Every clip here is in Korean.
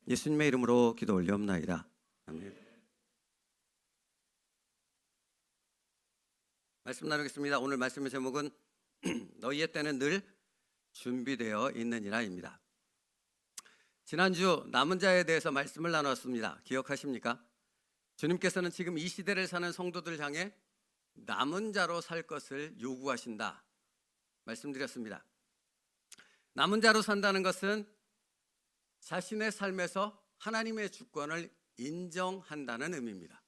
예수님의 이름으로 기도 올리옵나이다. 아멘. 말씀 나누겠습니다. 오늘 말씀의 제목은 너희의 때는 늘 준비되어 있느니라입니다. 지난주 남은 자에 대해서 말씀을 나눴습니다. 기억하십니까? 주님께서는 지금 이 시대를 사는 성도들 향해 남은 자로 살 것을 요구하신다 말씀드렸습니다. 남은 자로 산다는 것은 자신의 삶에서 하나님의 주권을 인정한다는 의미입니다.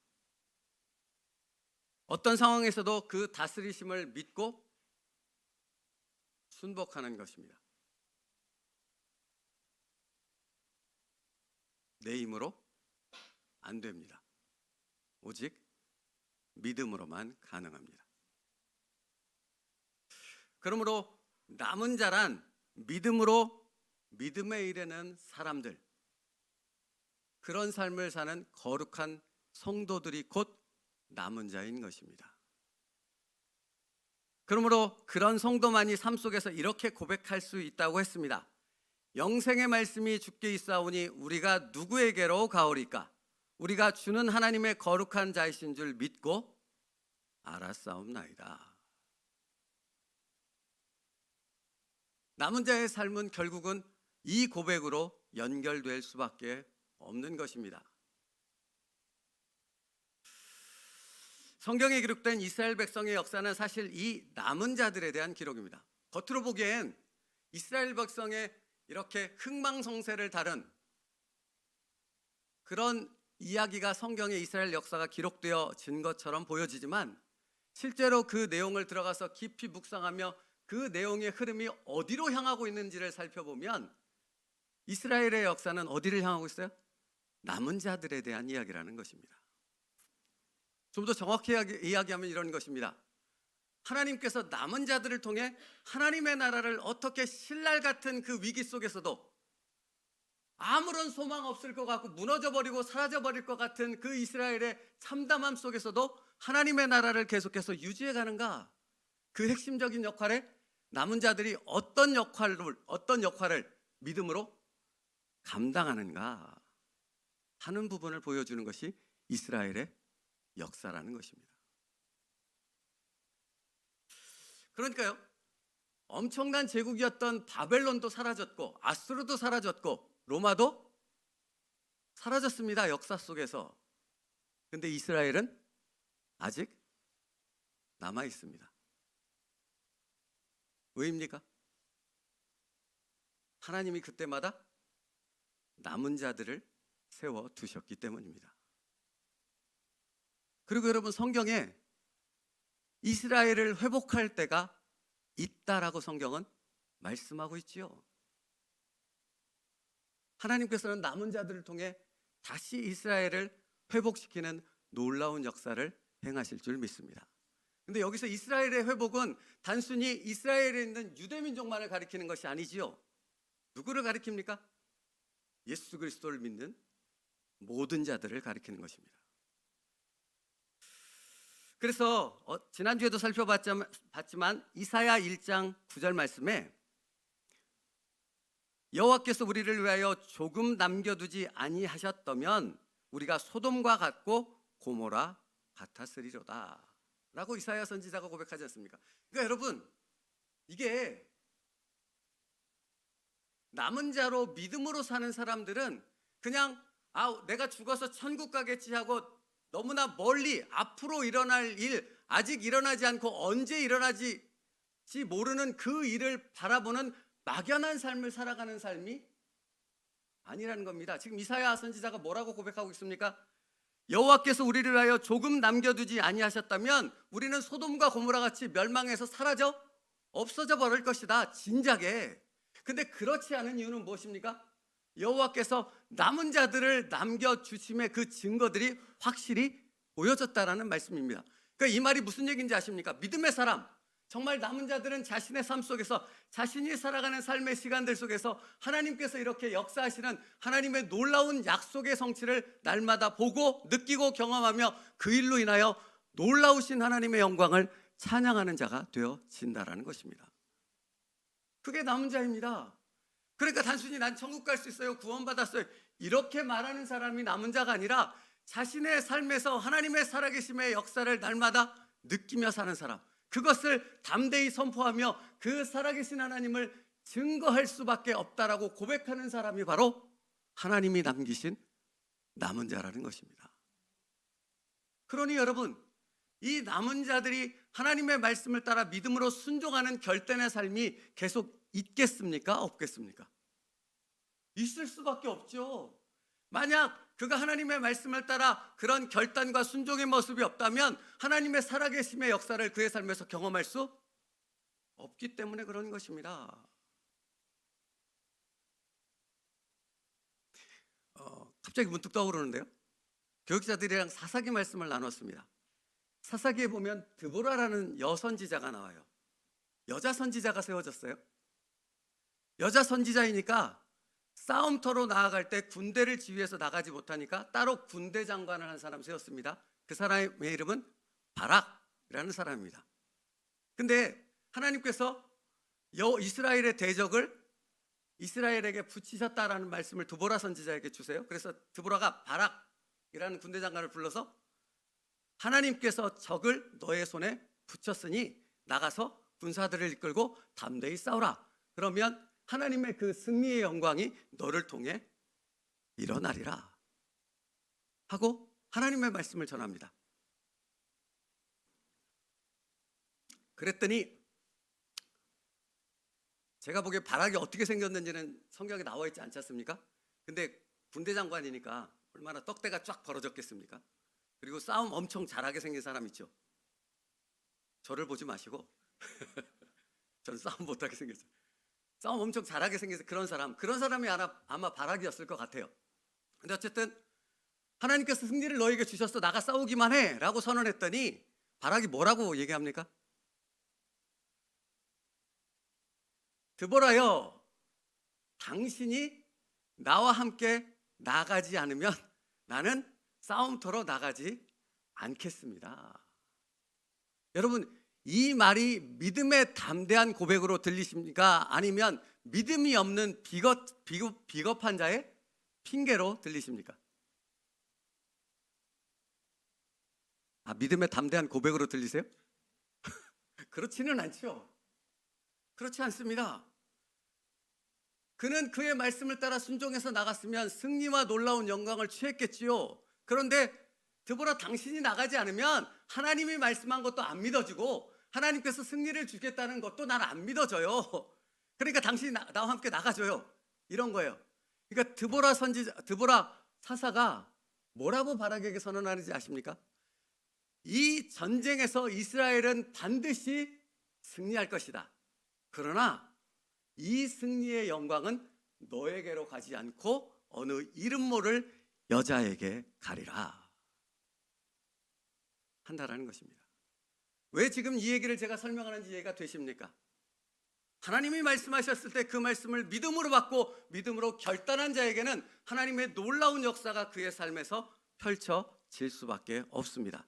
어떤 상황에서도 그 다스리심을 믿고 순복하는 것입니다. 내 힘으로 안 됩니다. 오직 믿음으로만 가능합니다. 그러므로 남은 자란 믿음에 이르는 사람들, 그런 삶을 사는 거룩한 성도들이 곧 남은 자인 것입니다. 그러므로 그런 성도만이 삶 속에서 이렇게 고백할 수 있다고 했습니다. 영생의 말씀이 주께 있사오니 우리가 누구에게로 가오리까? 우리가 주는 하나님의 거룩한 자이신 줄 믿고 알았사옵나이다. 남은 자의 삶은 결국은 이 고백으로 연결될 수밖에 없는 것입니다. 성경에 기록된 이스라엘 백성의 역사는 사실 이 남은 자들에 대한 기록입니다. 겉으로 보기엔 이스라엘 백성의 이렇게 흥망성쇠를 다룬 그런 이야기가 성경에 이스라엘 역사가 기록되어진 것처럼 보여지지만 실제로 그 내용을 들어가서 깊이 묵상하며 그 내용의 흐름이 어디로 향하고 있는지를 살펴보면 이스라엘의 역사는 어디를 향하고 있어요? 남은 자들에 대한 이야기라는 것입니다. 좀 더 정확히 이야기하면 이런 것입니다. 하나님께서 남은 자들을 통해 하나님의 나라를 어떻게 신랄 같은 그 위기 속에서도 아무런 소망 없을 것 같고 무너져버리고 사라져버릴 것 같은 그 이스라엘의 참담함 속에서도 하나님의 나라를 계속해서 유지해가는가? 그 핵심적인 역할에 남은 자들이 어떤 역할을 믿음으로 감당하는가 하는 부분을 보여주는 것이 이스라엘의 역사라는 것입니다. 그러니까요, 엄청난 제국이었던 바벨론도 사라졌고 아수르도 사라졌고 로마도 사라졌습니다. 역사 속에서. 근데 이스라엘은 아직 남아 있습니다. 왜입니까? 하나님이 그때마다 남은 자들을 세워 두셨기 때문입니다. 그리고 여러분, 성경에 이스라엘을 회복할 때가 있다라고 성경은 말씀하고 있지요. 하나님께서는 남은 자들을 통해 다시 이스라엘을 회복시키는 놀라운 역사를 행하실 줄 믿습니다. 근데 여기서 이스라엘의 회복은 단순히 이스라엘에 있는 유대민족만을 가리키는 것이 아니지요. 누구를 가리킵니까? 예수 그리스도를 믿는 모든 자들을 가리키는 것입니다. 그래서 지난주에도 살펴봤지만 이사야 1장 9절 말씀에 여호와께서 우리를 위하여 조금 남겨두지 아니하셨다면 우리가 소돔과 같고 고모라 같았으리로다 라고 이사야 선지자가 고백하지 않습니까? 그러니까 여러분, 이게 남은 자로 믿음으로 사는 사람들은 그냥 내가 죽어서 천국 가겠지 하고 너무나 멀리 앞으로 일어날 일, 아직 일어나지 않고 언제 일어나지 모르는 그 일을 바라보는 막연한 삶을 살아가는 삶이 아니라는 겁니다. 지금 이사야 선지자가 뭐라고 고백하고 있습니까? 여호와께서 우리를 위하여 조금 남겨두지 아니하셨다면 우리는 소돔과 고모라 같이 멸망해서 사라져 없어져 버릴 것이다, 진작에. 근데 그렇지 않은 이유는 무엇입니까? 여호와께서 남은 자들을 남겨주심의 그 증거들이 확실히 보여졌다라는 말씀입니다. 그러니까 이 말이 무슨 얘기인지 아십니까? 믿음의 사람, 정말 남은 자들은 자신의 삶 속에서 자신이 살아가는 삶의 시간들 속에서 하나님께서 이렇게 역사하시는 하나님의 놀라운 약속의 성취를 날마다 보고 느끼고 경험하며 그 일로 인하여 놀라우신 하나님의 영광을 찬양하는 자가 되어진다라는 것입니다. 그게 남은 자입니다. 그러니까 단순히 난 천국 갈 수 있어요, 구원받았어요, 이렇게 말하는 사람이 남은 자가 아니라 자신의 삶에서 하나님의 살아계심의 역사를 날마다 느끼며 사는 사람, 그것을 담대히 선포하며 그 살아계신 하나님을 증거할 수밖에 없다라고 고백하는 사람이 바로 하나님이 남기신 남은 자라는 것입니다. 그러니 여러분, 이 남은 자들이 하나님의 말씀을 따라 믿음으로 순종하는 결단의 삶이 계속 있겠습니까? 없겠습니까? 있을 수밖에 없죠. 만약 그가 하나님의 말씀을 따라 그런 결단과 순종의 모습이 없다면 하나님의 살아계심의 역사를 그의 삶에서 경험할 수 없기 때문에 그런 것입니다. 갑자기 문득 떠오르는데요, 교육자들이랑 사사기 말씀을 나눴습니다. 사사기에 보면 드보라라는 여선지자가 나와요. 여자 선지자가 세워졌어요. 여자 선지자이니까 싸움터로 나아갈 때 군대를 지휘해서 나가지 못하니까 따로 군대 장관을 한 사람 세웠습니다. 그 사람의 이름은 바락이라는 사람입니다. 근데 하나님께서 이스라엘의 대적을 이스라엘에게 붙이셨다라는 말씀을 드보라 선지자에게 주세요. 그래서 드보라가 바락이라는 군대 장관을 불러서 하나님께서 적을 너의 손에 붙였으니 나가서 군사들을 이끌고 담대히 싸우라. 그러면 하나님의 그 승리의 영광이 너를 통해 일어나리라 하고 하나님의 말씀을 전합니다. 그랬더니 제가 보기에 바락이 어떻게 생겼는지는 성경에 나와 있지 않지 않습니까? 근데 군대 장관이니까 얼마나 떡대가 쫙 벌어졌겠습니까? 그리고 싸움 엄청 잘하게 생긴 사람 있죠. 저를 보지 마시고 저는 싸움 못하게 생겼어요. 싸움 엄청 잘하게 생겨서 그런 사람이 아마 바락이었을 것 같아요. 근데 어쨌든 하나님께서 승리를 너에게 주셨어, 나가 싸우기만 해 라고 선언했더니 바락이 뭐라고 얘기합니까? 드보라여, 당신이 나와 함께 나가지 않으면 나는 싸움터로 나가지 않겠습니다. 여러분, 이 말이 믿음의 담대한 고백으로 들리십니까? 아니면 믿음이 없는 비겁한 자의 핑계로 들리십니까? 믿음의 담대한 고백으로 들리세요? 그렇지는 않죠. 그렇지 않습니다. 그는 그의 말씀을 따라 순종해서 나갔으면 승리와 놀라운 영광을 취했겠지요. 그런데 드보라, 당신이 나가지 않으면 하나님이 말씀한 것도 안 믿어지고 하나님께서 승리를 주겠다는 것도 난 안 믿어져요. 그러니까 당신이 나와 함께 나가줘요. 이런 거예요. 그러니까 드보라 사사가 뭐라고 바락에게 선언하는지 아십니까? 이 전쟁에서 이스라엘은 반드시 승리할 것이다. 그러나 이 승리의 영광은 너에게로 가지 않고 어느 이름 모를 여자에게 가리라 한다라는 것입니다. 왜 지금 이 얘기를 제가 설명하는지 이해가 되십니까? 하나님이 말씀하셨을 때 그 말씀을 믿음으로 받고 믿음으로 결단한 자에게는 하나님의 놀라운 역사가 그의 삶에서 펼쳐질 수밖에 없습니다.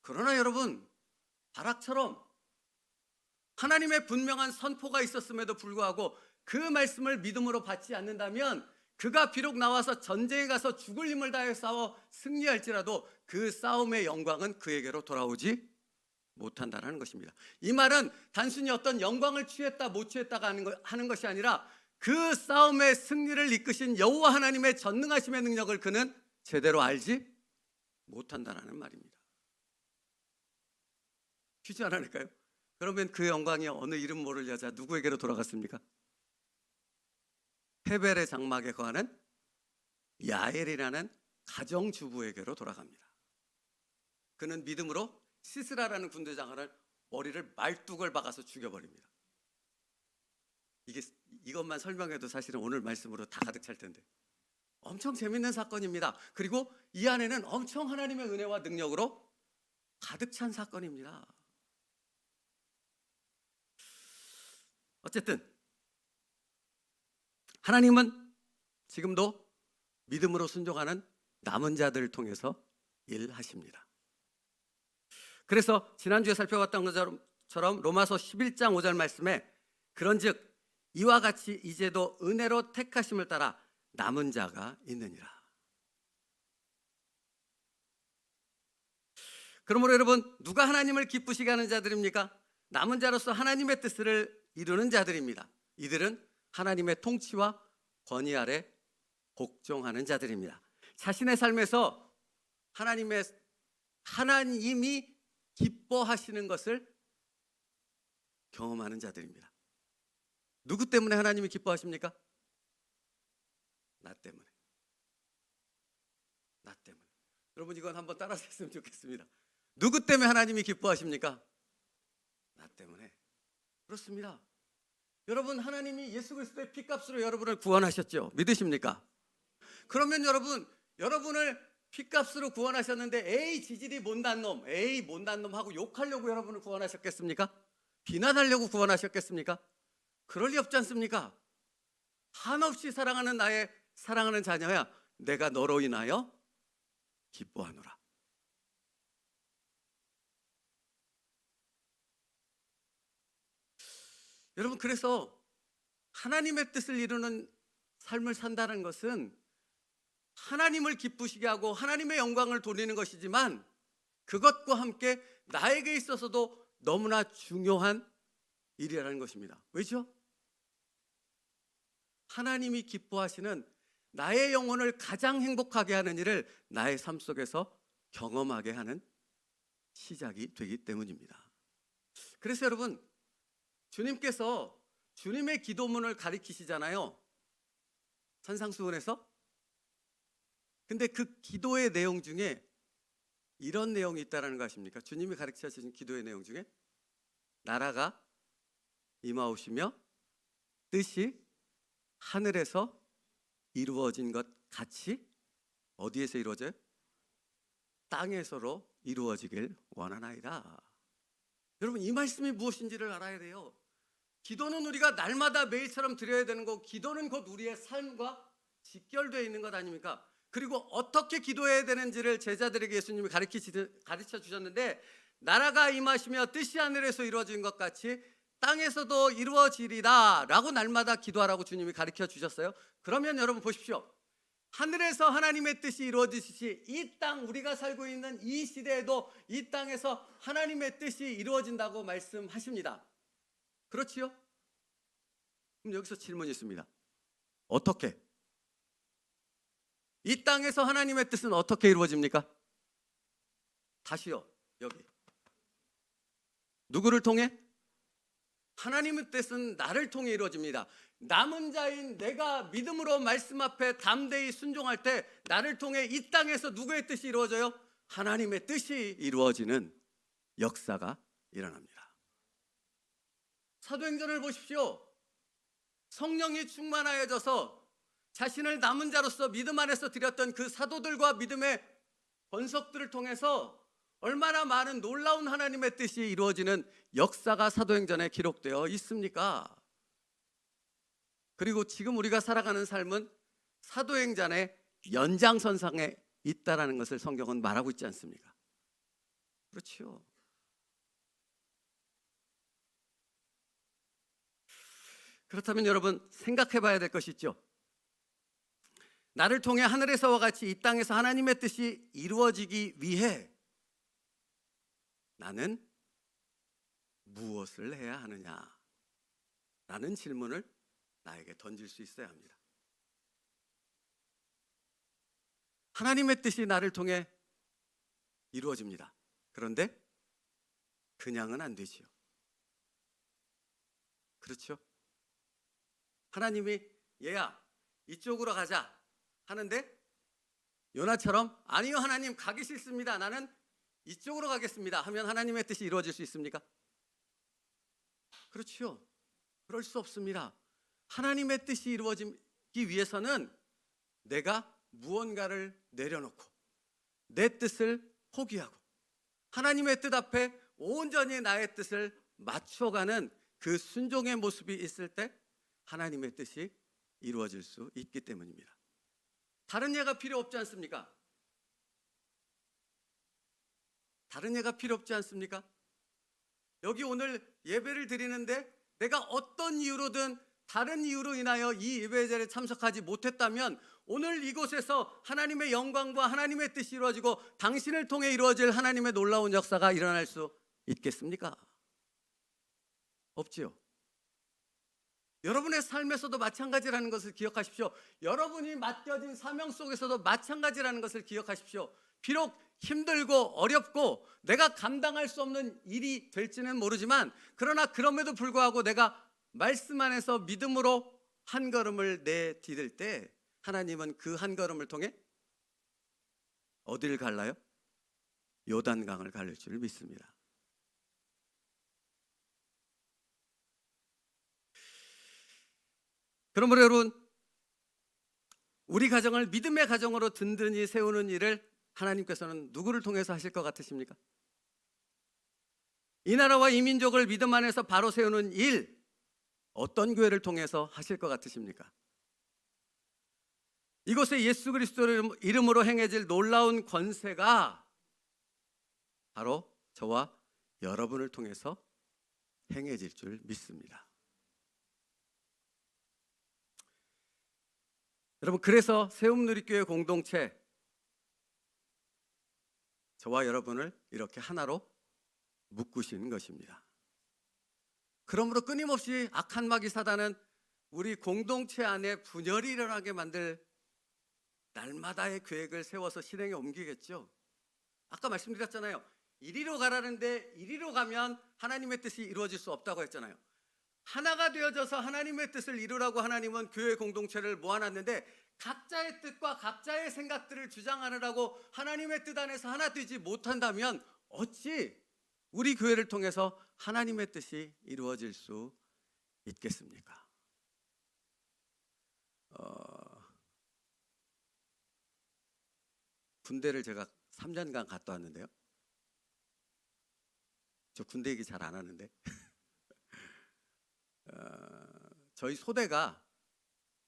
그러나 여러분, 바락처럼 하나님의 분명한 선포가 있었음에도 불구하고 그 말씀을 믿음으로 받지 않는다면 그가 비록 나와서 전쟁에 가서 죽을 힘을 다해 싸워 승리할지라도 그 싸움의 영광은 그에게로 돌아오지 못한다는 것입니다. 이 말은 단순히 어떤 영광을 취했다 못 취했다가 하는 것이 아니라 그 싸움의 승리를 이끄신 여호와 하나님의 전능하심의 능력을 그는 제대로 알지 못한다는 말입니다. 쉬지 않을까요? 그러면 그 영광이 어느 이름 모를 여자 누구에게로 돌아갔습니까? 헤벨의 장막에 거하는 야엘이라는 가정주부에게로 돌아갑니다. 그는 믿음으로 시스라라는 군대 장관을 머리를 말뚝을 박아서 죽여버립니다. 이것만 설명해도 사실은 오늘 말씀으로 다 가득 찰 텐데 엄청 재밌는 사건입니다. 그리고 이 안에는 엄청 하나님의 은혜와 능력으로 가득 찬 사건입니다. 어쨌든 하나님은 지금도 믿음으로 순종하는 남은 자들을 통해서 일하십니다. 그래서 지난주에 살펴봤던 것처럼 로마서 11장 5절 말씀에 그런즉 이와 같이 이제도 은혜로 택하심을 따라 남은 자가 있느니라. 그러므로 여러분, 누가 하나님을 기쁘시게 하는 자들입니까? 남은 자로서 하나님의 뜻을 이루는 자들입니다. 이들은 하나님의 통치와 권위 아래 복종하는 자들입니다. 자신의 삶에서 하나님이 기뻐하시는 것을 경험하는 자들입니다. 누구 때문에 하나님이 기뻐하십니까? 나 때문에. 나 때문에. 여러분, 이건 한번 따라서 했으면 좋겠습니다. 누구 때문에 하나님이 기뻐하십니까? 나 때문에. 그렇습니다. 여러분, 하나님이 예수 그리스도의 피값으로 여러분을 구원하셨죠? 믿으십니까? 그러면 여러분을 피값으로 구원하셨는데 에이 지질이 못난 놈, 에이 못난 놈 하고 욕하려고 여러분을 구원하셨겠습니까? 비난하려고 구원하셨겠습니까? 그럴 리 없지 않습니까? 한없이 사랑하는 나의 사랑하는 자녀야, 내가 너로 인하여 기뻐하노라. 여러분, 그래서 하나님의 뜻을 이루는 삶을 산다는 것은 하나님을 기쁘시게 하고 하나님의 영광을 돌리는 것이지만, 그것과 함께 나에게 있어서도 너무나 중요한 일이라는 것입니다. 왜죠? 하나님이 기뻐하시는 나의 영혼을 가장 행복하게 하는 일을 나의 삶 속에서 경험하게 하는 시작이 되기 때문입니다. 그래서 여러분, 주님께서 주님의 기도문을 가리키시잖아요, 산상수훈에서. 근데 그 기도의 내용 중에 이런 내용이 있다는 거 아십니까? 주님이 가르쳐 주신 기도의 내용 중에 나라가 임하오시며 뜻이 하늘에서 이루어진 것 같이, 어디에서 이루어져요? 땅에서로 이루어지길 원하나이다. 여러분, 이 말씀이 무엇인지를 알아야 돼요. 기도는 우리가 날마다 매일처럼 드려야 되는 거고, 기도는 곧 우리의 삶과 직결되어 있는 것 아닙니까? 그리고 어떻게 기도해야 되는지를 제자들에게 예수님이 가르쳐 주셨는데, 나라가 임하시며 뜻이 하늘에서 이루어진 것 같이 땅에서도 이루어지리라 라고 날마다 기도하라고 주님이 가르쳐 주셨어요. 그러면 여러분 보십시오. 하늘에서 하나님의 뜻이 이루어지듯이 이 땅, 우리가 살고 있는 이 시대에도 이 땅에서 하나님의 뜻이 이루어진다고 말씀하십니다. 그렇지요? 그럼 여기서 질문이 있습니다. 어떻게? 이 땅에서 하나님의 뜻은 어떻게 이루어집니까? 다시요, 여기. 누구를 통해? 하나님의 뜻은 나를 통해 이루어집니다. 남은 자인 내가 믿음으로 말씀 앞에 담대히 순종할 때 나를 통해 이 땅에서 누구의 뜻이 이루어져요? 하나님의 뜻이 이루어지는 역사가 일어납니다. 사도행전을 보십시오. 성령이 충만하여져서 자신을 남은 자로서 믿음 안에서 드렸던 그 사도들과 믿음의 번석들을 통해서 얼마나 많은 놀라운 하나님의 뜻이 이루어지는 역사가 사도행전에 기록되어 있습니까? 그리고 지금 우리가 살아가는 삶은 사도행전의 연장선상에 있다라는 것을 성경은 말하고 있지 않습니까? 그렇죠. 그렇다면 여러분, 생각해 봐야 될 것이 있죠. 나를 통해 하늘에서와 같이 이 땅에서 하나님의 뜻이 이루어지기 위해 나는 무엇을 해야 하느냐 라는 질문을 나에게 던질 수 있어야 합니다. 하나님의 뜻이 나를 통해 이루어집니다. 그런데 그냥은 안 되지요. 그렇죠? 하나님이 얘야 이쪽으로 가자 하는데 요나처럼 아니요 하나님 가기 싫습니다, 나는 이쪽으로 가겠습니다 하면 하나님의 뜻이 이루어질 수 있습니까? 그렇죠. 그럴 수 없습니다. 하나님의 뜻이 이루어지기 위해서는 내가 무언가를 내려놓고 내 뜻을 포기하고 하나님의 뜻 앞에 온전히 나의 뜻을 맞춰가는 그 순종의 모습이 있을 때 하나님의 뜻이 이루어질 수 있기 때문입니다. 다른 예가 필요 없지 않습니까? 다른 예가 필요 없지 않습니까? 여기 오늘 예배를 드리는데 내가 어떤 이유로든 다른 이유로 인하여 이 예배 자리에 참석하지 못했다면 오늘 이곳에서 하나님의 영광과 하나님의 뜻이 이루어지고 당신을 통해 이루어질 하나님의 놀라운 역사가 일어날 수 있겠습니까? 없지요. 여러분의 삶에서도 마찬가지라는 것을 기억하십시오. 여러분이 맡겨진 사명 속에서도 마찬가지라는 것을 기억하십시오. 비록 힘들고 어렵고 내가 감당할 수 없는 일이 될지는 모르지만, 그러나 그럼에도 불구하고 내가 말씀 안에서 믿음으로 한 걸음을 내디딜 때 하나님은 그 한 걸음을 통해 어디를 갈라요? 요단강을 갈릴 줄 믿습니다. 그러므로 여러분, 우리 가정을 믿음의 가정으로 든든히 세우는 일을 하나님께서는 누구를 통해서 하실 것 같으십니까? 이 나라와 이 민족을 믿음 안에서 바로 세우는 일, 어떤 교회를 통해서 하실 것 같으십니까? 이곳에 예수 그리스도의 이름으로 행해질 놀라운 권세가 바로 저와 여러분을 통해서 행해질 줄 믿습니다. 여러분, 그래서 세움누리교회 공동체, 저와 여러분을 이렇게 하나로 묶으신 것입니다. 그러므로 끊임없이 악한 마귀 사단은 우리 공동체 안에 분열이 일어나게 만들 날마다의 계획을 세워서 실행에 옮기겠죠. 아까 말씀드렸잖아요. 이리로 가라는데 이리로 가면 하나님의 뜻이 이루어질 수 없다고 했잖아요. 하나가 되어져서 하나님의 뜻을 이루라고 하나님은 교회 공동체를 모아놨는데, 각자의 뜻과 각자의 생각들을 주장하느라고 하나님의 뜻 안에서 하나 되지 못한다면 어찌 우리 교회를 통해서 하나님의 뜻이 이루어질 수 있겠습니까? 군대를 제가 3년간 갔다 왔는데요. 저 군대 얘기 잘 안 하는데 저희 소대가,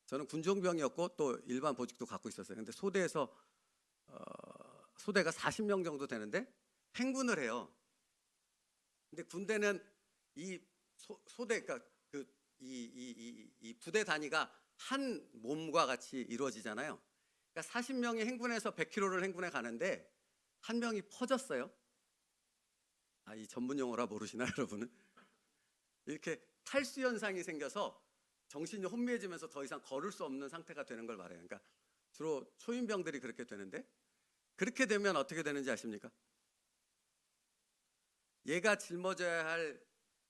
저는 군종병이었고 또 일반 보직도 갖고 있었어요. 근데 소대에서 소대가 40명 정도 되는데 행군을 해요. 근데 군대는 이 소대, 그러니까 이 부대 단위가 한 몸과 같이 이루어지잖아요. 그러니까 40명이 행군해서 100km를 행군해 가는데 한 명이 퍼졌어요. 이 전문 용어라 모르시나 여러분은? 이렇게 탈수 현상이 생겨서 정신이 혼미해지면서 더 이상 걸을 수 없는 상태가 되는 걸 말해요. 그러니까 주로 초인병들이 그렇게 되는데, 그렇게 되면 어떻게 되는지 아십니까? 얘가 짊어져야 할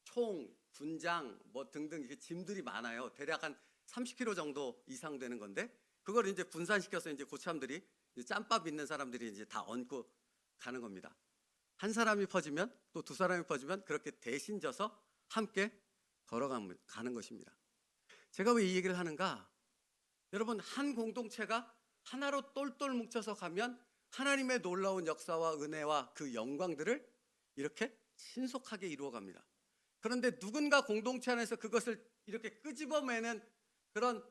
총, 군장 뭐 등등 이게 짐들이 많아요. 대략 한 30kg 정도 이상 되는 건데, 그걸 이제 분산시켜서 이제 고참들이, 짬밥 있는 사람들이 이제 다 얹고 가는 겁니다. 한 사람이 퍼지면 또 두 사람이 퍼지면 그렇게 대신 져서 함께 걸어가는 것입니다. 제가 왜 이 얘기를 하는가? 여러분, 한 공동체가 하나로 똘똘 뭉쳐서 가면 하나님의 놀라운 역사와 은혜와 그 영광들을 이렇게 신속하게 이루어갑니다. 그런데 누군가 공동체 안에서 그것을 이렇게 끄집어내는 그런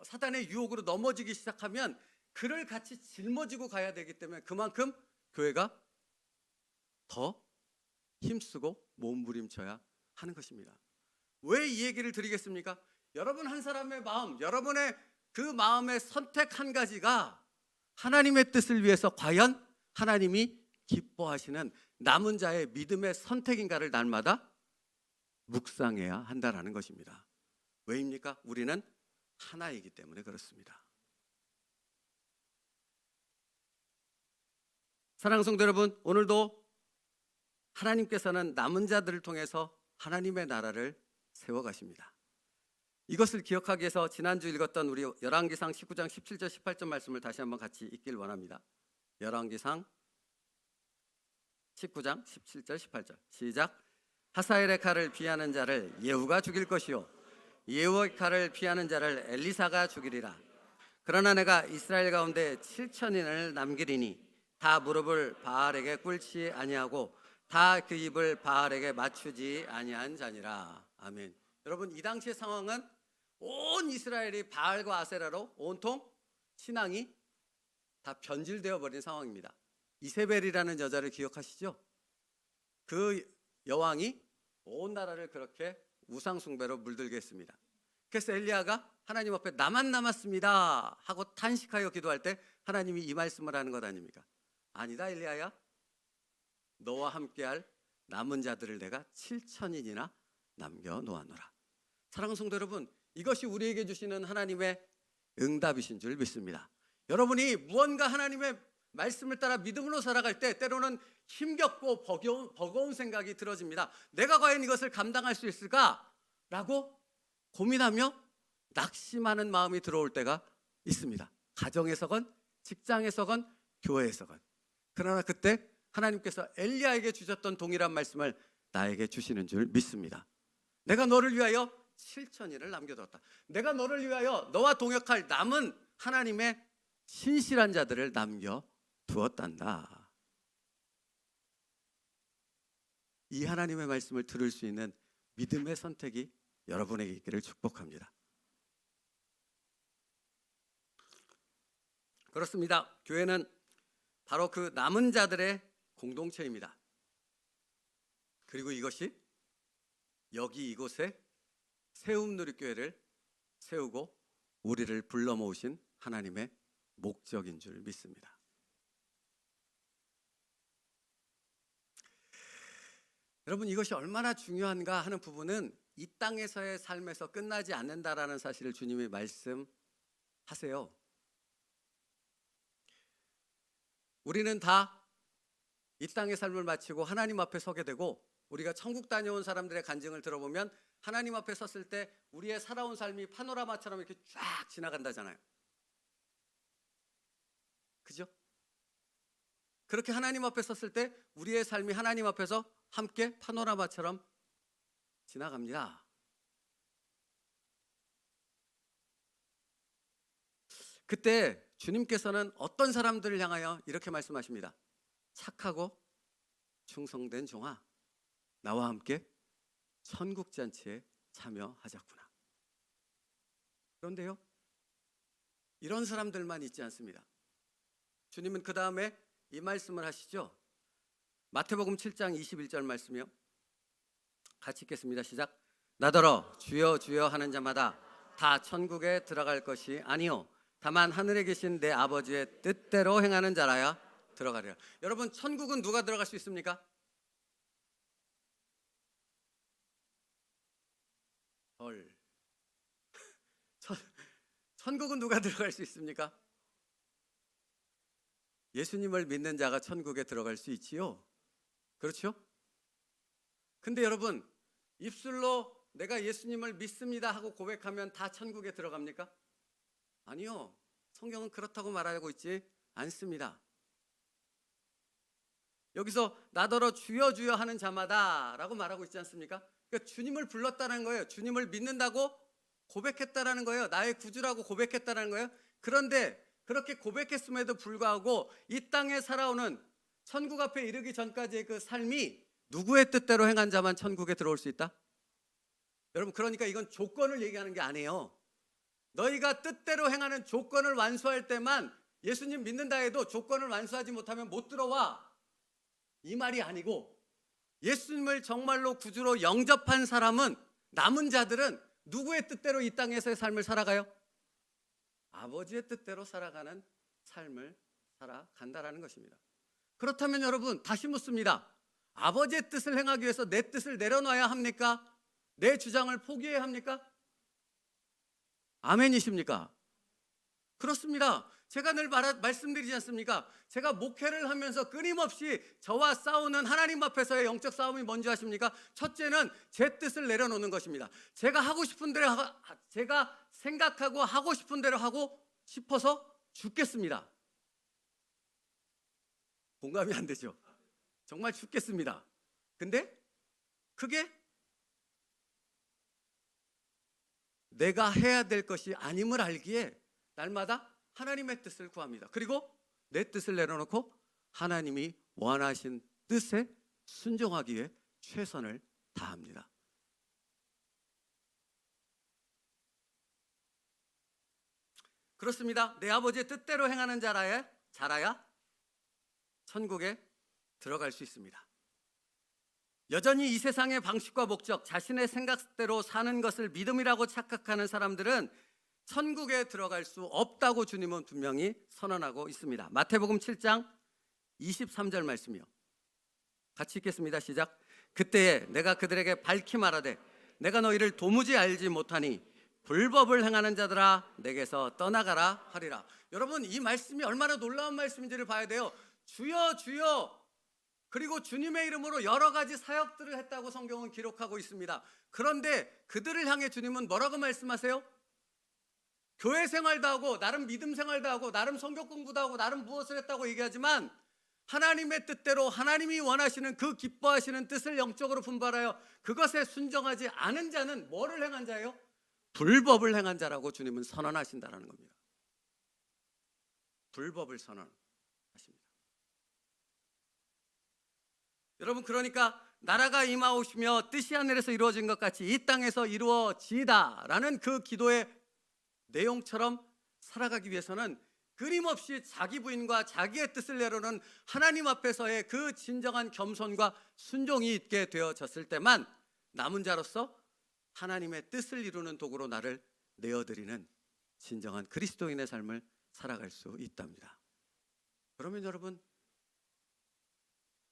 사단의 유혹으로 넘어지기 시작하면 그를 같이 짊어지고 가야 되기 때문에 그만큼 교회가 더 힘쓰고 몸부림쳐야 하는 것입니다. 왜 이 얘기를 드리겠습니까? 여러분 한 사람의 마음, 여러분의 그 마음의 선택 한 가지가 하나님의 뜻을 위해서 과연 하나님이 기뻐하시는 남은 자의 믿음의 선택인가를 날마다 묵상해야 한다는 것입니다. 왜입니까? 우리는 하나이기 때문에 그렇습니다. 사랑하는 성도 여러분, 오늘도 하나님께서는 남은 자들을 통해서 하나님의 나라를 세워가십니다. 이것을 기억하기 위해서 지난주 읽었던 우리 열왕기상 19장 17절 18절 말씀을 다시 한번 같이 읽길 원합니다. 열왕기상 19장 17절 18절 시작. 하사엘의 칼을 피하는 자를 예후가 죽일 것이요 예후의 칼을 피하는 자를 엘리사가 죽이리라. 그러나 내가 이스라엘 가운데 7천인을 남기리니 다 무릎을 바알에게 꿇지 아니하고 다 그 입을 바알에게 맞추지 아니한 자니라. 아멘. 여러분, 이 당시의 상황은 온 이스라엘이 바알과 아세라로 온통 신앙이 다 변질되어 버린 상황입니다. 이세벨이라는 여자를 기억하시죠? 그 여왕이 온 나라를 그렇게 우상 숭배로 물들게 했습니다. 그래서 엘리야가 하나님 앞에 나만 남았습니다 하고 탄식하여 기도할 때 하나님이 이 말씀을 하는 것 아닙니까? 아니다 엘리야야, 너와 함께할 남은 자들을 내가 7천인이나 남겨놓았노라. 사랑하는 성도 여러분, 이것이 우리에게 주시는 하나님의 응답이신 줄 믿습니다. 여러분이 무언가 하나님의 말씀을 따라 믿음으로 살아갈 때 때로는 힘겹고 버거운 생각이 들어집니다. 내가 과연 이것을 감당할 수 있을까라고 고민하며 낙심하는 마음이 들어올 때가 있습니다. 가정에서건 직장에서건 교회에서건. 그러나 그때 하나님께서 엘리야에게 주셨던 동일한 말씀을 나에게 주시는 줄 믿습니다. 내가 너를 위하여 7천인을 남겨두었다. 내가 너를 위하여 너와 동역할 남은 하나님의 신실한 자들을 남겨두었단다. 이 하나님의 말씀을 들을 수 있는 믿음의 선택이 여러분에게 있기를 축복합니다. 그렇습니다. 교회는 바로 그 남은 자들의 공동체입니다. 그리고 이것이 여기 이곳에 세움누리교회를 세우고 우리를 불러 모으신 하나님의 목적인 줄 믿습니다. 여러분, 이것이 얼마나 중요한가 하는 부분은 이 땅에서의 삶에서 끝나지 않는다라는 사실을 주님이 말씀하세요. 우리는 다 이 땅의 삶을 마치고 하나님 앞에 서게 되고, 우리가 천국 다녀온 사람들의 간증을 들어보면 하나님 앞에 섰을 때 우리의 살아온 삶이 파노라마처럼 이렇게 쫙 지나간다잖아요. 그죠? 그렇게 하나님 앞에 섰을 때 우리의 삶이 하나님 앞에서 함께 파노라마처럼 지나갑니다. 그때 주님께서는 어떤 사람들을 향하여 이렇게 말씀하십니다. 착하고 충성된 종아, 나와 함께 천국 잔치에 참여하자꾸나. 그런데요, 이런 사람들만 있지 않습니다. 주님은 그 다음에 이 말씀을 하시죠. 마태복음 7장 21절 말씀이요. 같이 읽겠습니다. 시작. 나더러 주여 주여 하는 자마다 다 천국에 들어갈 것이 아니요 다만 하늘에 계신 내 아버지의 뜻대로 행하는 자라야 들어가리라. 여러분, 천국은 누가 들어갈 수 있습니까? 천국은 누가 들어갈 수 있습니까? 예수님을 믿는 자가 천국에 들어갈 수 있지요. 그렇죠? 근데 여러분, 입술로 내가 예수님을 믿습니다 하고 고백하면 다 천국에 들어갑니까? 아니요. 성경은 그렇다고 말하고 있지 않습니다. 여기서 나더러 주여 주여 하는 자마다 라고 말하고 있지 않습니까? 그러니까 주님을 불렀다는 거예요. 주님을 믿는다고 고백했다라는 거예요. 나의 구주라고 고백했다라는 거예요. 그런데 그렇게 고백했음에도 불구하고 이 땅에 살아오는 천국 앞에 이르기 전까지의 그 삶이 누구의 뜻대로 행한 자만 천국에 들어올 수 있다? 여러분, 그러니까 이건 조건을 얘기하는 게 아니에요. 너희가 뜻대로 행하는 조건을 완수할 때만, 예수님 믿는다 해도 조건을 완수하지 못하면 못 들어와, 이 말이 아니고, 예수님을 정말로 구주로 영접한 사람은, 남은 자들은 누구의 뜻대로 이 땅에서의 삶을 살아가요? 아버지의 뜻대로 살아가는 삶을 살아간다라는 것입니다. 그렇다면 여러분, 다시 묻습니다. 아버지의 뜻을 행하기 위해서 내 뜻을 내려놔야 합니까? 내 주장을 포기해야 합니까? 아멘이십니까? 그렇습니다. 제가 늘 말씀드리지 않습니까? 제가 목회를 하면서 끊임없이 저와 싸우는 하나님 앞에서의 영적 싸움이 뭔지 아십니까? 첫째는 제 뜻을 내려놓는 것입니다. 제가 하고 싶은 대로, 제가 생각하고 하고 싶은 대로 하고 싶어서 죽겠습니다. 공감이 안 되죠? 정말 죽겠습니다. 근데 그게 내가 해야 될 것이 아님을 알기에 날마다 하나님의 뜻을 구합니다. 그리고 내 뜻을 내려놓고 하나님이 원하신 뜻에 순종하기 위해 최선을 다합니다. 그렇습니다. 내 아버지의 뜻대로 행하는 자라야 천국에 들어갈 수 있습니다. 여전히 이 세상의 방식과 목적, 자신의 생각대로 사는 것을 믿음이라고 착각하는 사람들은 천국에 들어갈 수 없다고 주님은 분명히 선언하고 있습니다. 마태복음 7장 23절 말씀이요. 같이 읽겠습니다. 시작. 그때에 내가 그들에게 밝히 말하되 내가 너희를 도무지 알지 못하니 불법을 행하는 자들아 내게서 떠나가라 하리라. 여러분, 이 말씀이 얼마나 놀라운 말씀인지를 봐야 돼요. 주여 주여, 그리고 주님의 이름으로 여러 가지 사역들을 했다고 성경은 기록하고 있습니다. 그런데 그들을 향해 주님은 뭐라고 말씀하세요? 교회 생활도 하고 나름 믿음 생활도 하고 나름 성경 공부도 하고 나름 무엇을 했다고 얘기하지만 하나님의 뜻대로 하나님이 원하시는 그 기뻐하시는 뜻을 영적으로 분발하여 그것에 순종하지 않은 자는 뭐를 행한 자예요? 불법을 행한 자라고 주님은 선언하신다는 겁니다. 불법을 선언하십니다. 여러분, 그러니까 나라가 임하오시며 뜻이 하늘에서 이루어진 것 같이 이 땅에서 이루어지다라는 그 기도의 내용처럼 살아가기 위해서는 끊임없이 자기 부인과 자기의 뜻을 내려놓은 하나님 앞에서의 그 진정한 겸손과 순종이 있게 되어졌을 때만 남은 자로서 하나님의 뜻을 이루는 도구로 나를 내어드리는 진정한 그리스도인의 삶을 살아갈 수 있답니다. 그러면 여러분,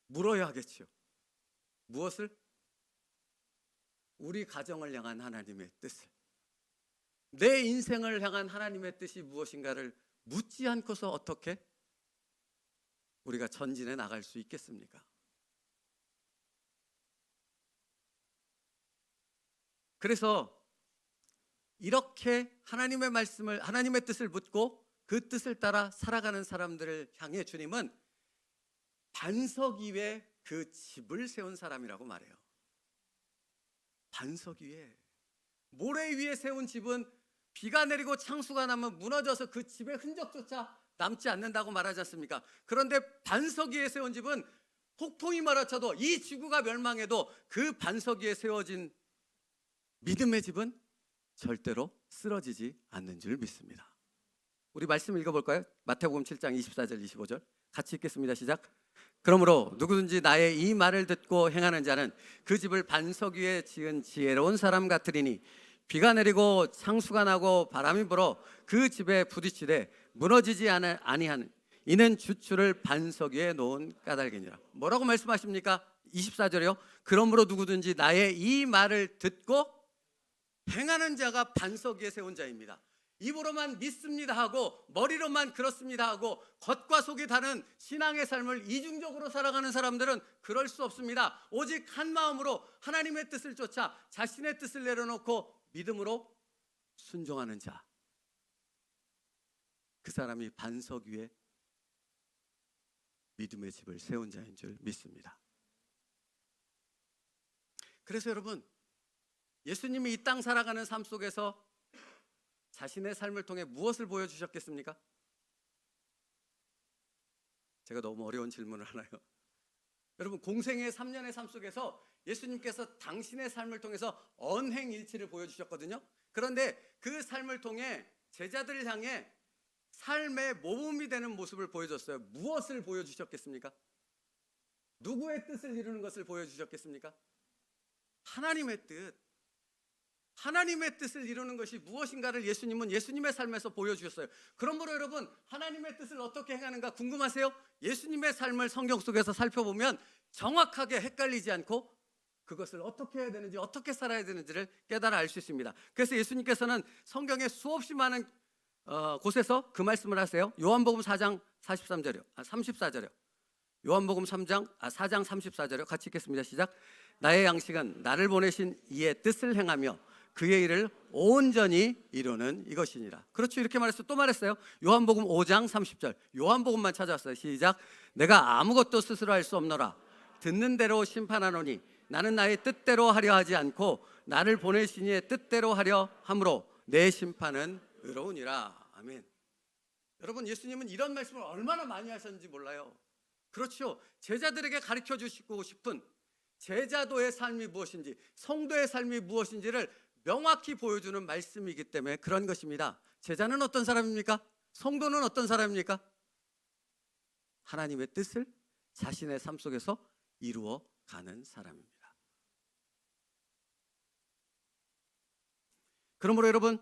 물어야 하겠죠. 무엇을? 우리 가정을 향한 하나님의 뜻을, 내 인생을 향한 하나님의 뜻이 무엇인가를 묻지 않고서 어떻게 우리가 전진해 나갈 수 있겠습니까? 그래서 이렇게 하나님의 말씀을, 하나님의 뜻을 묻고 그 뜻을 따라 살아가는 사람들을 향해 주님은 반석 위에 그 집을 세운 사람이라고 말해요. 반석 위에, 모래 위에 세운 집은 비가 내리고 창수가 나면 무너져서 그 집의 흔적조차 남지 않는다고 말하지 않습니까? 그런데 반석 위에 세운 집은 폭풍이 몰아쳐도 이 지구가 멸망해도 그 반석 위에 세워진 믿음의 집은 절대로 쓰러지지 않는 줄 믿습니다. 우리 말씀 읽어볼까요? 마태복음 7장 24절 25절 같이 읽겠습니다. 시작. 그러므로 누구든지 나의 이 말을 듣고 행하는 자는 그 집을 반석 위에 지은 지혜로운 사람 같으리니 비가 내리고 창수가 나고 바람이 불어 그 집에 부딪히되 무너지지 아니하는 이는 주추를 반석 위에 놓은 까닭이니라. 뭐라고 말씀하십니까? 24절이요. 그러므로 누구든지 나의 이 말을 듣고 행하는 자가 반석 위에 세운 자입니다. 입으로만 믿습니다 하고 머리로만 그렇습니다 하고 겉과 속이 다른 신앙의 삶을 이중적으로 살아가는 사람들은 그럴 수 없습니다. 오직 한 마음으로 하나님의 뜻을 쫓아 자신의 뜻을 내려놓고 믿음으로 순종하는 자, 그 사람이 반석 위에 믿음의 집을 세운 자인 줄 믿습니다. 그래서 여러분, 예수님이 이 땅 살아가는 삶 속에서 자신의 삶을 통해 무엇을 보여주셨겠습니까? 제가 너무 어려운 질문을 하나요? 여러분, 공생의 3년의 삶 속에서 예수님께서 당신의 삶을 통해서 언행일치를 보여주셨거든요. 그런데 그 삶을 통해 제자들을 향해 삶의 모범이 되는 모습을 보여줬어요. 무엇을 보여주셨겠습니까? 누구의 뜻을 이루는 것을 보여주셨겠습니까? 하나님의 뜻. 하나님의 뜻을 이루는 것이 무엇인가를 예수님은 예수님의 삶에서 보여주셨어요. 그러므로 여러분, 하나님의 뜻을 어떻게 행하는가 궁금하세요? 예수님의 삶을 성경 속에서 살펴보면 정확하게 헷갈리지 않고 그것을 어떻게 해야 되는지, 어떻게 살아야 되는지를 깨달아 알 수 있습니다. 그래서 예수님께서는 성경의 수없이 많은 곳에서 그 말씀을 하세요. 요한복음 4장 43절이요. 34절이요. 요한복음 4장 34절이요. 같이 읽겠습니다. 시작. 나의 양식은 나를 보내신 이의 뜻을 행하며 그의 일을 온전히 이루는 이것이니라. 그렇죠. 이렇게 말했어요. 또 말했어요. 요한복음 5장 30절. 요한복음만 찾아왔어요. 시작. 내가 아무것도 스스로 할 수 없노라. 듣는 대로 심판하노니 나는 나의 뜻대로 하려 하지 않고 나를 보내신 이의 뜻대로 하려 함으로 내 심판은 의로우니라. 아멘. 여러분, 예수님은 이런 말씀을 얼마나 많이 하셨는지 몰라요. 그렇죠. 제자들에게 가르쳐 주시고 싶은 제자도의 삶이 무엇인지, 성도의 삶이 무엇인지를 명확히 보여주는 말씀이기 때문에 그런 것입니다. 제자는 어떤 사람입니까? 성도는 어떤 사람입니까? 하나님의 뜻을 자신의 삶 속에서 이루어 가는 사람입니다. 그러므로 여러분,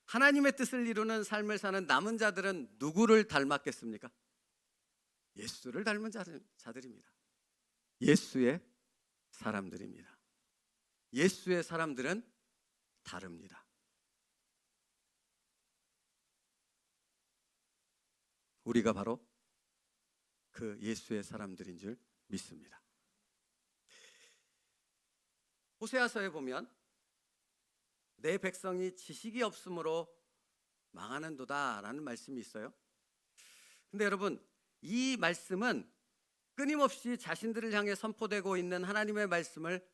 하나님의 뜻을 이루는 삶을 사는 남은 자들은 누구를 닮았겠습니까? 예수를 닮은 자들입니다. 예수의 사람들입니다. 예수의 사람들은 다릅니다. 우리가 바로 그 예수의 사람들인 줄 믿습니다. 호세아서에 보면 내 백성이 지식이 없으므로 망하는도다 라는 말씀이 있어요. 근데 여러분, 이 말씀은 끊임없이 자신들을 향해 선포되고 있는 하나님의 말씀을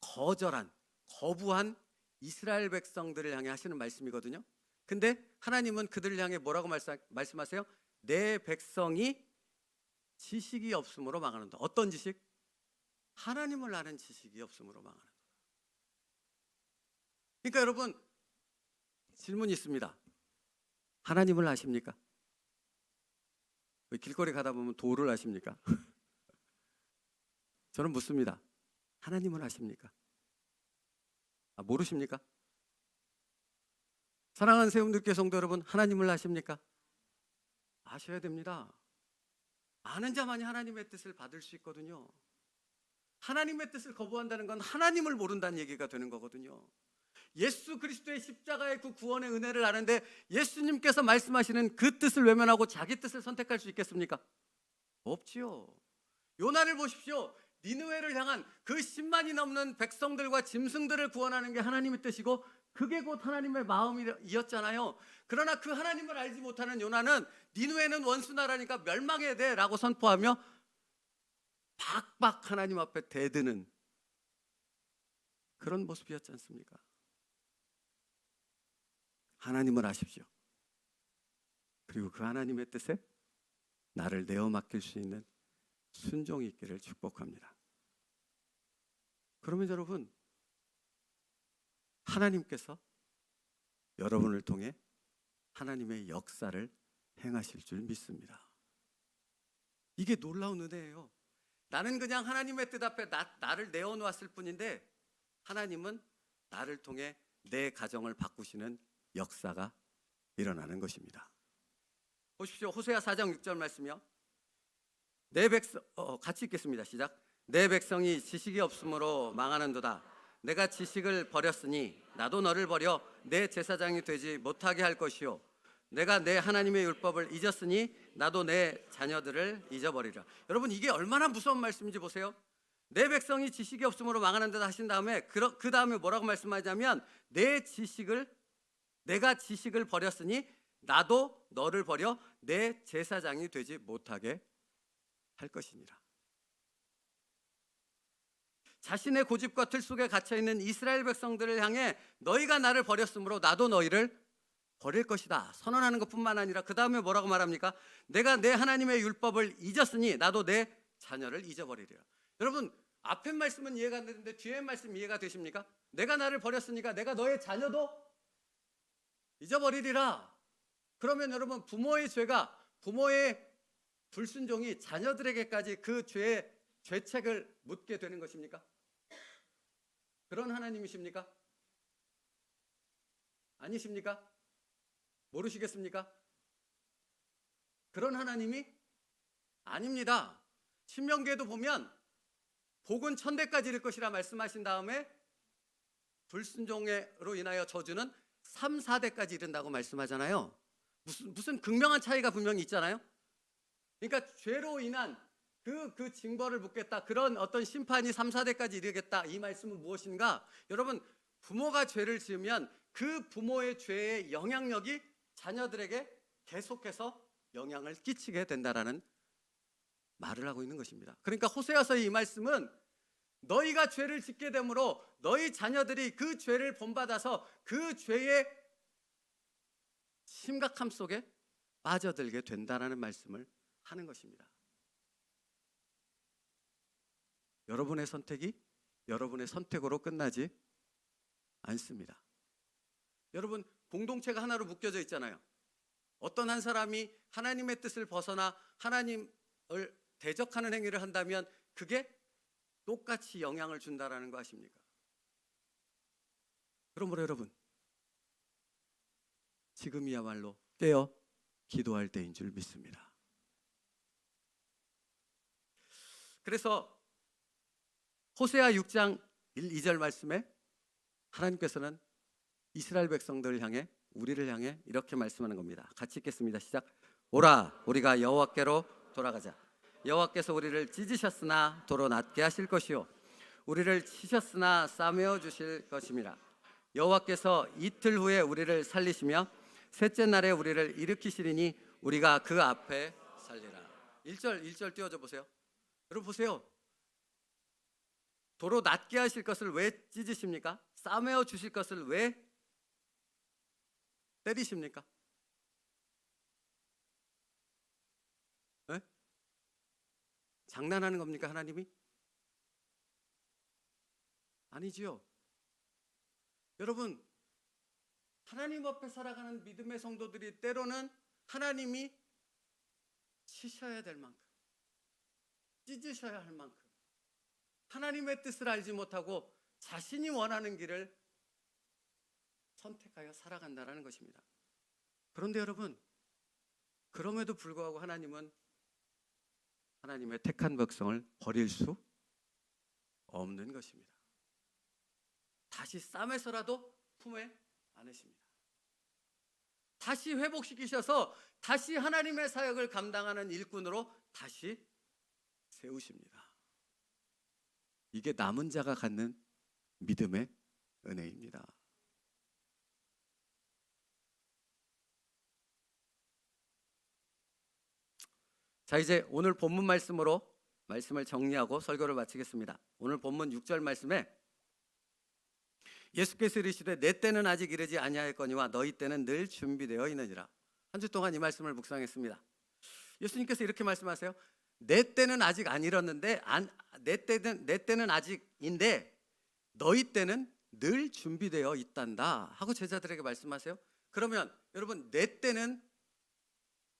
거부한 이스라엘 백성들을 향해 하시는 말씀이거든요. 근데 하나님은 그들을 향해 뭐라고 말씀하세요? 내 백성이 지식이 없으므로 망하는도다. 어떤 지식? 하나님을 아는 지식이 없으므로 망하는도다. 그러니까 여러분, 질문이 있습니다. 하나님을 아십니까? 길거리 가다 보면 도를 아십니까? 저는 묻습니다. 하나님을 아십니까? 모르십니까? 사랑하는 세움들께 성도 여러분, 하나님을 아십니까? 아셔야 됩니다. 아는 자만이 하나님의 뜻을 받을 수 있거든요. 하나님의 뜻을 거부한다는 건 하나님을 모른다는 얘기가 되는 거거든요. 예수 그리스도의 십자가의 그 구원의 은혜를 아는데 예수님께서 말씀하시는 그 뜻을 외면하고 자기 뜻을 선택할 수 있겠습니까? 없지요. 요나를 보십시오. 니느웨를 향한 그 10만이 넘는 백성들과 짐승들을 구원하는 게 하나님의 뜻이고 그게 곧 하나님의 마음이었잖아요. 그러나 그 하나님을 알지 못하는 요나는 니느웨는 원수 나라니까 멸망해야 돼 라고 선포하며 박박 하나님 앞에 대드는 그런 모습이었지 않습니까? 하나님을 아십시오. 그리고 그 하나님의 뜻에 나를 내어 맡길 수 있는 순종이 있기를 축복합니다. 그러면 여러분, 하나님께서 여러분을 통해 하나님의 역사를 행하실 줄 믿습니다. 이게 놀라운 은혜예요. 나는 그냥 하나님의 뜻 앞에 나를 내어놓았을 뿐인데 하나님은 나를 통해 내 가정을 바꾸시는 역사가 일어나는 것입니다. 보십시오. 호세아 4장 6절 말씀이요. 내 백성 같이 읽겠습니다. 시작. 내 백성이 지식이 없으므로 망하는도다. 내가 지식을 버렸으니 나도 너를 버려 내 제사장이 되지 못하게 할 것이요. 내가 내 하나님의 율법을 잊었으니 나도 내 자녀들을 잊어버리라. 여러분, 이게 얼마나 무서운 말씀인지 보세요. 내 백성이 지식이 없으므로 망하는도다 하신 다음에 그 다음에 뭐라고 말씀하냐면 내가 지식을 버렸으니 나도 너를 버려 내 제사장이 되지 못하게 할 것이니라. 자신의 고집과 틀 속에 갇혀있는 이스라엘 백성들을 향해 너희가 나를 버렸으므로 나도 너희를 버릴 것이다 선언하는 것뿐만 아니라 그 다음에 뭐라고 말합니까? 내가 내 하나님의 율법을 잊었으니 나도 내 자녀를 잊어버리리라. 여러분, 앞에 말씀은 이해가 안 되는데 뒤에 말씀 이해가 되십니까? 내가 나를 버렸으니까 내가 너의 자녀도 잊어버리리라. 그러면 여러분, 부모의 불순종이 자녀들에게까지 그 죄의 죄책을 묻게 되는 것입니까? 그런 하나님이십니까? 아니십니까? 모르시겠습니까? 그런 하나님이 아닙니다. 신명기에도 보면 복은 천대까지 이를 것이라 말씀하신 다음에 불순종으로 인하여 저주는 3, 4대까지 이른다고 말씀하잖아요. 무슨 극명한 차이가 분명히 있잖아요. 그러니까 죄로 인한 그 징벌을 묻겠다, 그런 어떤 심판이 3, 4대까지 이르겠다, 이 말씀은 무엇인가? 여러분, 부모가 죄를 지으면 그 부모의 죄의 영향력이 자녀들에게 계속해서 영향을 끼치게 된다라는 말을 하고 있는 것입니다. 그러니까 호세아서의 이 말씀은 너희가 죄를 짓게 되므로 너희 자녀들이 그 죄를 본받아서 그 죄의 심각함 속에 빠져들게 된다라는 말씀을 하는 것입니다. 여러분의 선택이 여러분의 선택으로 끝나지 않습니다. 여러분, 공동체가 하나로 묶여져 있잖아요. 어떤 한 사람이 하나님의 뜻을 벗어나 하나님을 대적하는 행위를 한다면 그게 똑같이 영향을 준다라는 거 아십니까? 그러므로 여러분, 지금이야말로 깨어 기도할 때인 줄 믿습니다. 그래서 호세아 6장 1, 2절 말씀에 하나님께서는 이스라엘 백성들을 향해, 우리를 향해 이렇게 말씀하는 겁니다. 같이 읽겠습니다. 시작. 오라, 우리가 여호와께로 돌아가자. 여호와께서 우리를 찢으셨으나 도로 낫게 하실 것이요 우리를 치셨으나 싸매어 주실 것임이라. 여호와께서 이틀 후에 우리를 살리시며 셋째 날에 우리를 일으키시리니 우리가 그 앞에 살리라. 1절 띄워줘 보세요. 여러분 보세요. 도로 낫게 하실 것을 왜 찢으십니까? 싸매어 주실 것을 왜 때리십니까? 네? 장난하는 겁니까 하나님이? 아니지요. 여러분, 하나님 앞에 살아가는 믿음의 성도들이 때로는 하나님이 치셔야 될 만큼, 찢으셔야 할 만큼 하나님의 뜻을 알지 못하고 자신이 원하는 길을 선택하여 살아간다는 것입니다. 그런데 여러분, 그럼에도 불구하고 하나님은 하나님의 택한 백성을 버릴 수 없는 것입니다. 다시 싸매서라도 품에 안으십니다. 다시 회복시키셔서 다시 하나님의 사역을 감당하는 일꾼으로 다시 세우십니다. 이게 남은 자가 갖는 믿음의 은혜입니다. 자, 이제 오늘 본문 말씀으로 말씀을 정리하고 설교를 마치겠습니다. 오늘 본문 6절 말씀에 예수께서 이르시되 내 때는 아직 이르지 아니하였거니와 너희 때는 늘 준비되어 있느니라. 한 주 동안 이 말씀을 묵상했습니다. 예수님께서 이렇게 말씀하세요. 내 때는 아직 안 이뤘는데 내 때는 아직인데 너희 때는 늘 준비되어 있단다 하고 제자들에게 말씀하세요. 그러면 여러분, 내 때는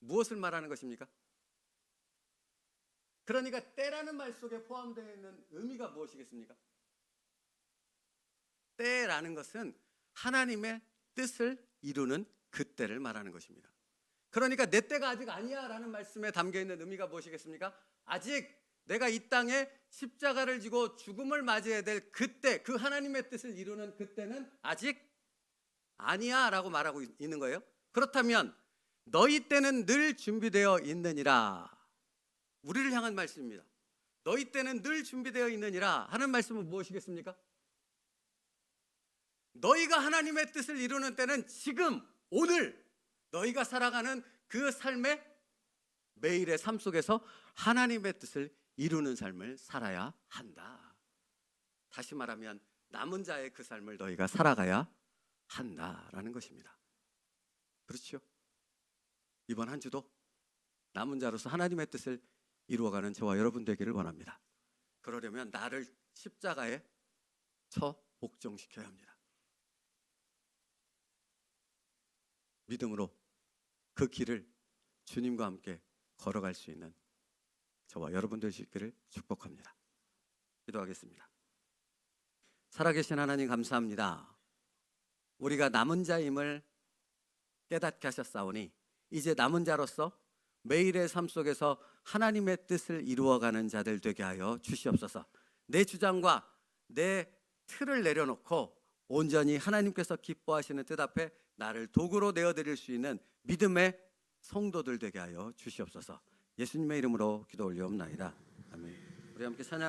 무엇을 말하는 것입니까? 그러니까 때라는 말 속에 포함되어 있는 의미가 무엇이겠습니까? 때라는 것은 하나님의 뜻을 이루는 그때를 말하는 것입니다. 그러니까 내 때가 아직 아니야 라는 말씀에 담겨있는 의미가 무엇이겠습니까? 아직 내가 이 땅에 십자가를 지고 죽음을 맞이해야 될 그때, 그 하나님의 뜻을 이루는 그때는 아직 아니야 라고 말하고 있는 거예요. 그렇다면 너희 때는 늘 준비되어 있느니라, 우리를 향한 말씀입니다. 너희 때는 늘 준비되어 있느니라 하는 말씀은 무엇이겠습니까? 너희가 하나님의 뜻을 이루는 때는 지금, 오늘 너희가 살아가는 그 삶의 매일의 삶 속에서 하나님의 뜻을 이루는 삶을 살아야 한다. 다시 말하면 남은 자의 그 삶을 너희가 살아가야 한다라는 것입니다. 그렇죠? 이번 한 주도 남은 자로서 하나님의 뜻을 이루어가는 저와 여러분 되기를 원합니다. 그러려면 나를 십자가에 쳐 복종시켜야 합니다. 믿음으로 그 길을 주님과 함께 걸어갈 수 있는 저와 여러분 되시기를 축복합니다. 기도하겠습니다. 살아계신 하나님 감사합니다. 우리가 남은 자임을 깨닫게 하셨사오니 이제 남은 자로서 매일의 삶 속에서 하나님의 뜻을 이루어가는 자들 되게 하여 주시옵소서. 내 주장과 내 틀을 내려놓고 온전히 하나님께서 기뻐하시는 뜻 앞에 나를 도구로 내어드릴 수 있는 믿음의 성도들 되게 하여 주시옵소서. 예수님의 이름으로 기도 올리옵나이다. 아멘. 우리 함께 찬양.